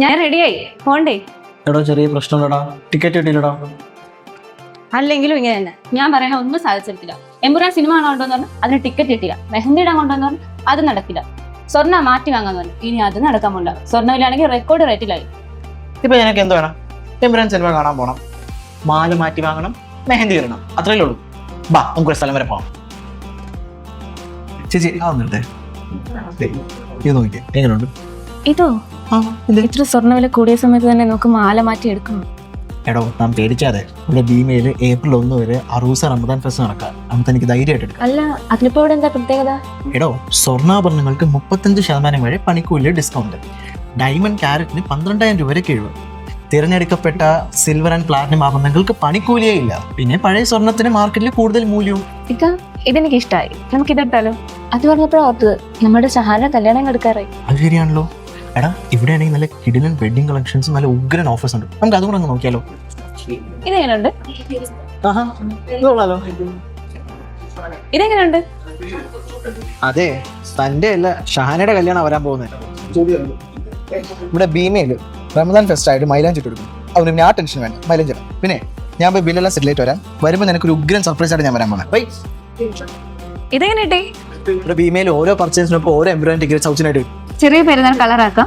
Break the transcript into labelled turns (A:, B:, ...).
A: ഞാൻ റെഡിയായി പോണ്ടേ?
B: എടോ ചെറിയ പ്രശ്നമുള്ളടാ, ടിക്കറ്റ് കിട്ടിയില്ലടാ.
A: അല്ലെങ്കിലും ഇങ്ങനെ തന്നെ ഞാൻ പറയാൻ ഒന്നും സാധിച്ചിട്ടില്ല. എമ്പുരാൻ സിനിമ കാണാൻ പറഞ്ഞു, അതിന് ടിക്കറ്റ് കിട്ടില്ല. മെഹന്തി ഇടാൻ കൊണ്ടുവന്നു പറഞ്ഞു, അത് നടക്കില്ല. സ്വർണ്ണ മാറ്റി വാങ്ങാൻ പറഞ്ഞു, ഇനി അത് നടക്കാൻ പോണ്ട. സ്വർണ്ണവിലാണെങ്കിൽ റെക്കോർഡ് റേറ്റിലായി.
C: ഇപ്പൊ എനിക്ക് എന്ത് വേണം? എമ്പുരാൻ സിനിമ കാണാൻ പോണം, മാല മാറ്റി വാങ്ങണം, മെഹന്തി ഇടണം, അത്രയല്ലേ ഉള്ളൂ. ബാ നമുക്കൊരു സ്ഥലം വരെ പോവാം.
B: ചേച്ചി ആ വന്നിട്ടേ ഇത് നോക്കിക്കേ എങ്ങനെയുണ്ട്?
A: ഇതോ ഇത്ര സ്വർണ്ണവില കൂടിയ സമയത്ത് തന്നെ നമുക്ക് മാല മാറ്റി എടുക്കണം.
B: എടോ നാം പേടിക്കാതെ, ഇവിടെ ഭീമയിൽ ഏപ്രിൽ 1 വരെ അറൂസ റമദാൻ ഫെസ്റ്റ് നടക്കാം. നമുക്ക് എനിക്ക് ധൈര്യമായിട്ട് എടുക്കാം.
A: അല്ല അതിനിപ്പോ ഇവിടെ എന്താ പ്രത്യേകത?
B: എടോ സ്വർണ്ണാഭരണങ്ങൾക്ക് 35% വരെ പണിക്കൂലി ഡിസ്കൗണ്ട്. ഡയമണ്ട് ക്യാരറ്റിന് 12,000 രൂപ വരെ കിഴിവ്. തിരഞ്ഞെടുക്കപ്പെട്ട സിൽവർ ആൻഡ് പ്ലാറ്റിനം ആഭരണങ്ങൾക്ക് പണിക്കൂലിയേ ഇല്ല. പിന്നെ പഴയ സ്വർണത്തിന് മാർക്കറ്റിൽ കൂടുതൽ മൂല്യവും.
A: ഇതെനിക്ക് ഇഷ്ടമായി, നമുക്ക് ഇതെടുത്താലോ? അത് പറഞ്ഞപ്പോഴാ ഓർത്തത് നമ്മുടെ ഷഹാന കല്യാണം എടുക്കാറായി. അത്
B: ശരിയാണല്ലോ. എടാ ഇവിടെയാണെങ്കിൽ നല്ല കിടിലൻ വെഡിങ് കളക്ഷൻസും നല്ല ഉഗ്രൻ ഓഫേഴ്സ് ഉണ്ട്. നമുക്ക് അതുകൂടെ അങ്ങ് നോക്കിയാലോ?
A: ഇതെങ്ങനെയുണ്ട്? ഇതെങ്ങനെയുണ്ട്?
C: അതെ, തന്റെ അല്ല ഷഹാനയുടെ കല്യാണം വരാൻ പോകുന്നത്. ഇവിടെ ഭീമയില് റമദാൻ ഫെസ്റ്റ് ആയിട്ട് മൈലാഞ്ചി ഇട്ടെടുക്കും. അതുകൊണ്ട് പിന്നെ ആ ടെൻഷൻ വേണ്ട, മൈലാഞ്ചി ഇടാം. പിന്നെ ഞാൻ പോയി ബില്ലെല്ലാം സെറ്റിലേറ്റ് വരാം. വരുമ്പോൾ നിനക്കൊരു ഉഗ്രൻ സർപ്രൈസ് ആയിട്ട് ഞാൻ വരാൻ പോണേ. ബൈ.
A: ഇതെങ്ങനെ കിട്ടി?
C: ഇവിടെ ഭീമയിൽ ഓരോ പർച്ചേസിനൊപ്പം ഓരോ എംബ്രോയിഡറി ടിക്കറ്റ് സൗജന്യമായിട്ട് കിട്ടും.
A: ചെറിയ പെരുന്നാൾ കളറാക്കാം.